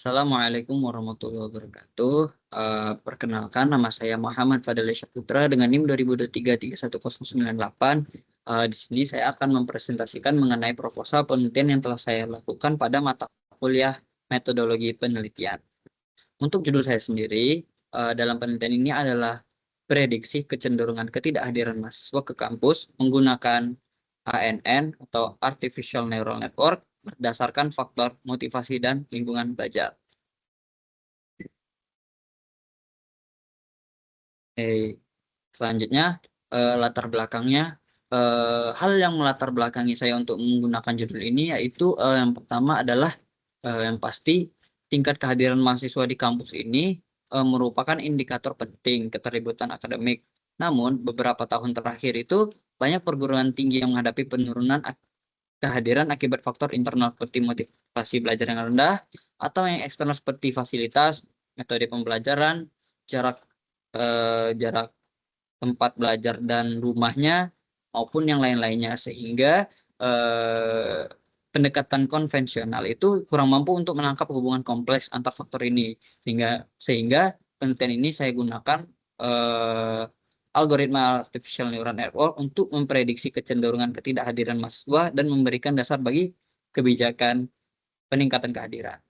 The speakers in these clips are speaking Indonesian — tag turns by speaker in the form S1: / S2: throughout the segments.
S1: Assalamualaikum warahmatullahi wabarakatuh. Perkenalkan, nama saya Muhammad Fadil Syaputra dengan NIM 2023-31098. Di sini saya akan mempresentasikan mengenai proposal penelitian yang telah saya lakukan pada mata kuliah metodologi penelitian. Untuk judul saya sendiri, dalam penelitian ini adalah prediksi kecenderungan ketidakhadiran mahasiswa ke kampus menggunakan ANN atau Artificial Neural Network berdasarkan faktor motivasi dan lingkungan belajar. Selanjutnya, latar belakangnya, hal yang melatar belakangi saya untuk menggunakan judul ini yaitu yang pertama adalah yang pasti tingkat kehadiran mahasiswa di kampus ini merupakan indikator penting keterlibatan akademik. Namun beberapa tahun terakhir itu banyak perguruan tinggi yang menghadapi penurunan kehadiran akibat faktor internal seperti motivasi belajar yang rendah atau yang eksternal seperti fasilitas, metode pembelajaran, jarak jarak tempat belajar dan rumahnya maupun yang lain-lainnya, sehingga pendekatan konvensional itu kurang mampu untuk menangkap hubungan kompleks antar faktor ini, sehingga penelitian ini saya gunakan algoritma artificial neural network untuk memprediksi kecenderungan ketidakhadiran mahasiswa dan memberikan dasar bagi kebijakan peningkatan kehadiran.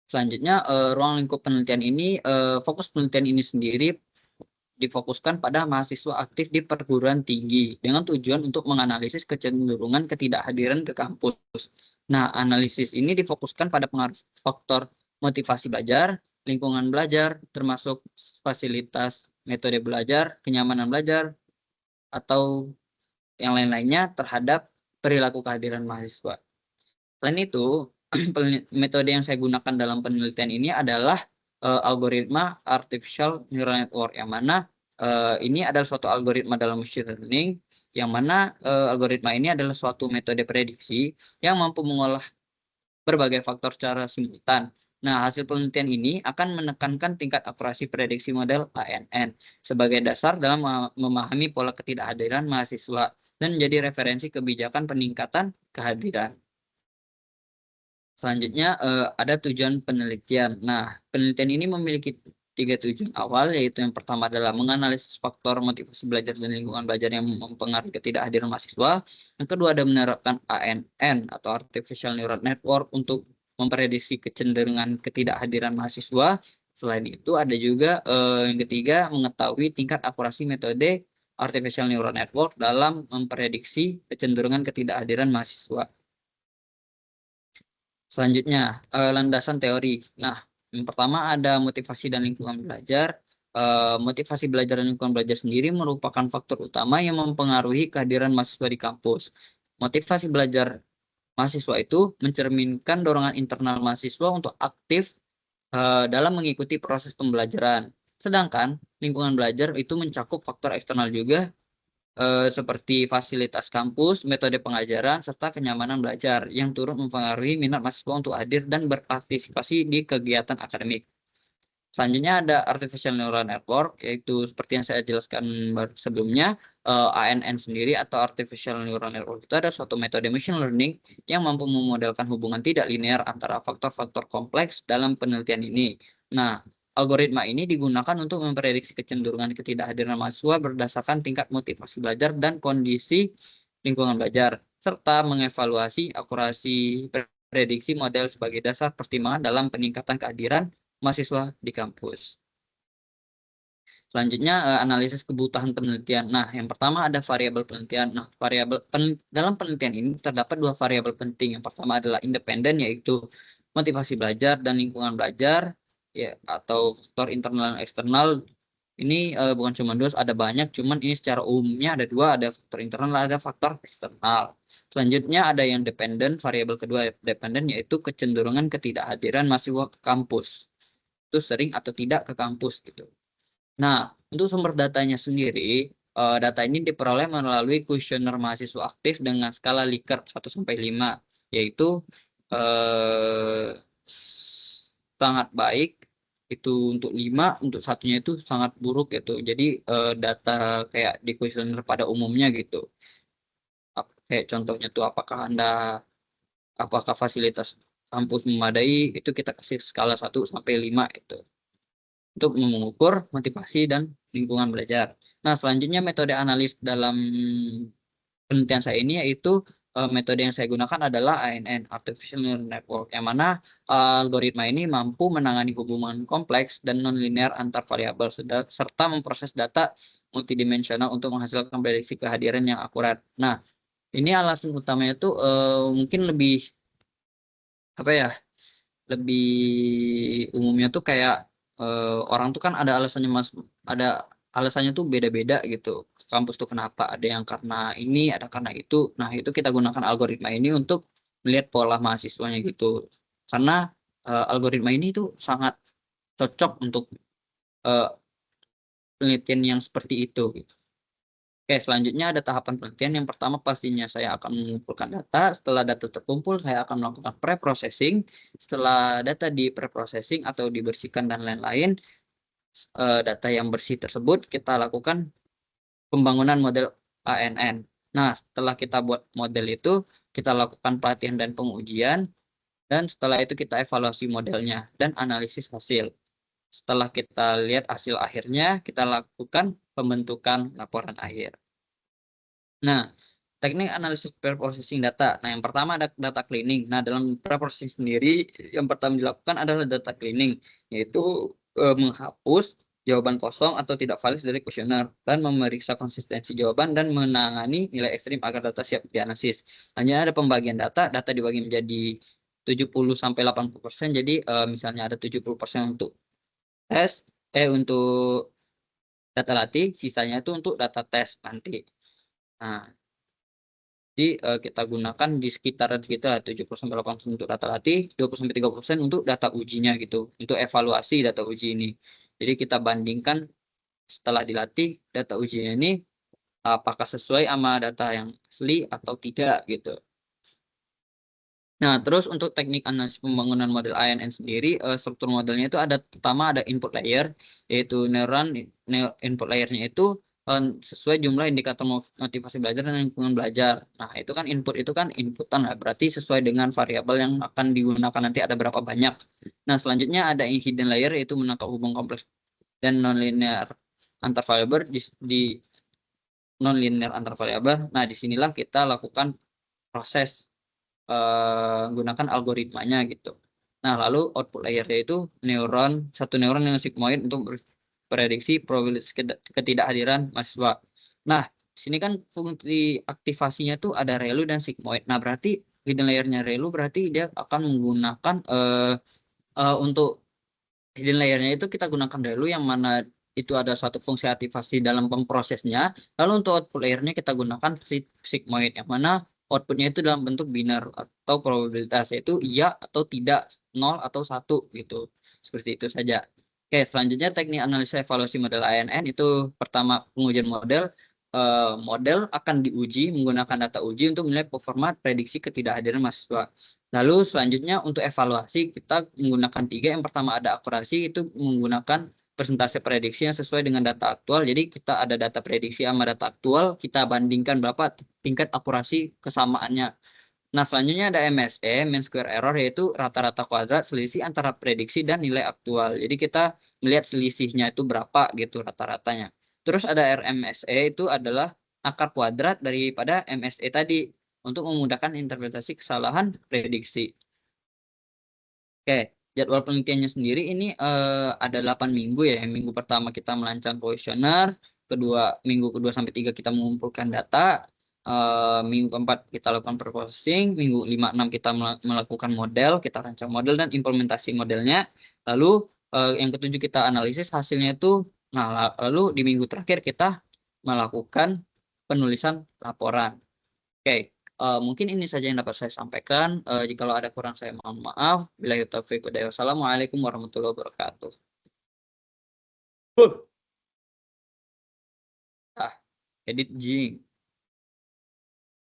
S1: Selanjutnya, ruang lingkup penelitian ini, fokus penelitian ini sendiri difokuskan pada mahasiswa aktif di perguruan tinggi dengan tujuan untuk menganalisis kecenderungan ketidakhadiran ke kampus. Nah, analisis ini difokuskan pada pengaruh faktor motivasi belajar, lingkungan belajar, termasuk fasilitas, metode belajar, kenyamanan belajar, atau yang lain-lainnya terhadap perilaku kehadiran mahasiswa. Selain itu, metode yang saya gunakan dalam penelitian ini adalah algoritma artificial neural network, yang mana ini adalah suatu algoritma dalam machine learning, yang mana algoritma ini adalah suatu metode prediksi yang mampu mengolah berbagai faktor secara simultan. Nah, hasil penelitian ini akan menekankan tingkat akurasi prediksi model ANN sebagai dasar dalam memahami pola ketidakhadiran mahasiswa dan menjadi referensi kebijakan peningkatan kehadiran. Selanjutnya, ada tujuan penelitian. Nah, penelitian ini memiliki 3 tujuan awal, yaitu yang pertama adalah menganalisis faktor motivasi belajar dan lingkungan belajar yang mempengaruhi ketidakhadiran mahasiswa. Yang kedua ada menerapkan ANN atau Artificial Neural Network untuk memprediksi kecenderungan ketidakhadiran mahasiswa. Selain itu ada juga yang ketiga, mengetahui tingkat akurasi metode Artificial Neural Network dalam memprediksi kecenderungan ketidakhadiran mahasiswa. Selanjutnya, landasan teori. Nah, yang pertama ada motivasi dan lingkungan belajar. Motivasi belajar dan lingkungan belajar sendiri merupakan faktor utama yang mempengaruhi kehadiran mahasiswa di kampus. Motivasi belajar mahasiswa itu mencerminkan dorongan internal mahasiswa untuk aktif dalam mengikuti proses pembelajaran. Sedangkan lingkungan belajar itu mencakup faktor eksternal juga, seperti fasilitas kampus, metode pengajaran, serta kenyamanan belajar yang turut mempengaruhi minat mahasiswa untuk hadir dan berpartisipasi di kegiatan akademik. Selanjutnya ada Artificial Neural Network, yaitu seperti yang saya jelaskan sebelumnya, ANN sendiri atau Artificial Neural Network itu ada suatu metode machine learning yang mampu memodelkan hubungan tidak linear antara faktor-faktor kompleks dalam penelitian ini. Nah, algoritma ini digunakan untuk memprediksi kecenderungan ketidakhadiran mahasiswa berdasarkan tingkat motivasi belajar dan kondisi lingkungan belajar, serta mengevaluasi akurasi prediksi model sebagai dasar pertimbangan dalam peningkatan kehadiran mahasiswa di kampus. Selanjutnya, analisis kebutuhan penelitian. Nah, yang pertama ada variabel penelitian. Nah, dalam penelitian ini terdapat dua variabel penting. Yang pertama adalah independen, yaitu motivasi belajar dan lingkungan belajar, ya, atau faktor internal dan eksternal. Ini bukan cuma dua, ada banyak. Cuman ini secara umumnya ada dua, ada faktor internal, ada faktor eksternal. Selanjutnya ada yang dependen. Variabel kedua dependen, yaitu kecenderungan ketidakhadiran mahasiswa ke kampus. Itu sering atau tidak ke kampus gitu. Nah, untuk sumber datanya sendiri, data ini diperoleh melalui kuesioner mahasiswa aktif dengan skala Likert 1-5, yaitu sangat baik itu untuk 5, untuk satunya itu sangat buruk gitu. Jadi data kayak di kuesioner pada umumnya gitu. Kayak contohnya tuh apakah fasilitas kampus memadai itu kita kasih skala 1 sampai 5 itu untuk mengukur motivasi dan lingkungan belajar. Nah, selanjutnya metode analis dalam penelitian saya ini yaitu metode yang saya gunakan adalah ANN, Artificial Neural Network, yang mana algoritma ini mampu menangani hubungan kompleks dan nonlinear antar variabel serta memproses data multidimensional untuk menghasilkan prediksi kehadiran yang akurat. Nah, ini alasan utamanya itu mungkin lebih apa ya? Lebih umumnya tuh kayak orang tuh kan ada alasannya ada alasannya tuh beda-beda gitu. Kampus tuh kenapa? Ada yang karena ini, ada karena itu. Nah, itu kita gunakan algoritma ini untuk melihat pola mahasiswanya gitu. Karena algoritma ini tuh sangat cocok untuk eh, penelitian yang seperti itu gitu. Oke, selanjutnya ada tahapan penelitian. Yang pertama pastinya saya akan mengumpulkan data. Setelah data terkumpul, saya akan melakukan pre-processing. Setelah data di pre-processing atau dibersihkan dan lain-lain, data yang bersih tersebut kita lakukan pembangunan model ANN. Nah, setelah kita buat model itu, kita lakukan pelatihan dan pengujian, dan setelah itu kita evaluasi modelnya dan analisis hasil. Setelah kita lihat hasil akhirnya, kita lakukan pembentukan laporan akhir. Nah, teknik analisis pre-processing data. Nah, yang pertama ada data cleaning. Nah, dalam pre-processing sendiri, yang pertama dilakukan adalah data cleaning, yaitu menghapus jawaban kosong atau tidak valid dari kuesioner dan memeriksa konsistensi jawaban dan menangani nilai ekstrim agar data siap dianalisis. Hanya ada pembagian data, data dibagi menjadi 70 sampai 80%. Jadi misalnya ada 70% untuk tes, untuk data latih, sisanya itu untuk data tes nanti. Nah, jadi kita gunakan di sekitaran kita 70-80% untuk data latih, 20-30% untuk data ujinya gitu, untuk evaluasi data uji ini. Jadi kita bandingkan setelah dilatih data ujinya ini apakah sesuai sama data yang asli atau tidak gitu. Nah, terus untuk teknik analisis pembangunan model ANN sendiri, struktur modelnya itu ada pertama ada input layer, yaitu input layernya itu sesuai jumlah indikator motivasi belajar dan lingkungan belajar. Nah, itu kan input itu kan inputan, berarti sesuai dengan variabel yang akan digunakan nanti ada berapa banyak. Nah, selanjutnya ada hidden layer, yaitu menangkap hubungan kompleks dan nonlinear antar variabel di nonlinear antar variabel. Nah, disinilah kita lakukan proses gunakan algoritmanya gitu. Nah, lalu output layernya itu satu neuron yang sigmoid untuk prediksi probabilitas ketidakhadiran mahasiswa. Nah, sini kan fungsi aktivasinya tuh ada ReLU dan sigmoid. Nah, berarti hidden layernya ReLU berarti dia akan menggunakan untuk hidden layernya itu kita gunakan ReLU yang mana itu ada suatu fungsi aktivasi dalam pemprosesnya. Lalu untuk output layernya kita gunakan sigmoid yang mana outputnya itu dalam bentuk biner atau probabilitas, yaitu iya atau tidak, 0 atau 1 gitu. Seperti itu saja. Oke, selanjutnya teknik analisa evaluasi model ANN itu pertama pengujian model. Model akan diuji menggunakan data uji untuk menilai performa prediksi ketidakhadiran mahasiswa. Lalu selanjutnya untuk evaluasi kita menggunakan 3. Yang pertama ada akurasi, itu menggunakan persentase prediksi yang sesuai dengan data aktual. Jadi kita ada data prediksi sama data aktual, kita bandingkan berapa tingkat akurasi kesamaannya. Nah, selanjutnya ada MSE, mean square error, yaitu rata-rata kuadrat selisih antara prediksi dan nilai aktual. Jadi kita melihat selisihnya itu berapa gitu rata-ratanya. Terus ada RMSE, itu adalah akar kuadrat daripada MSE tadi untuk memudahkan interpretasi kesalahan prediksi. Oke, jadwal penelitiannya sendiri ini ada 8 minggu ya. Minggu pertama kita melancang kuesioner, minggu kedua sampai 3 kita mengumpulkan data, minggu keempat kita lakukan processing, minggu 5-6 kita melakukan model, kita rancang model dan implementasi modelnya. Lalu yang ketujuh kita analisis hasilnya itu. Nah, lalu di minggu terakhir kita melakukan penulisan laporan. Oke, mungkin ini saja yang dapat saya sampaikan. Jikalau ada kurang saya mohon maaf. Billahi taufiq wal Wassalamualaikum warahmatullahi wabarakatuh. Ah, edit Jing.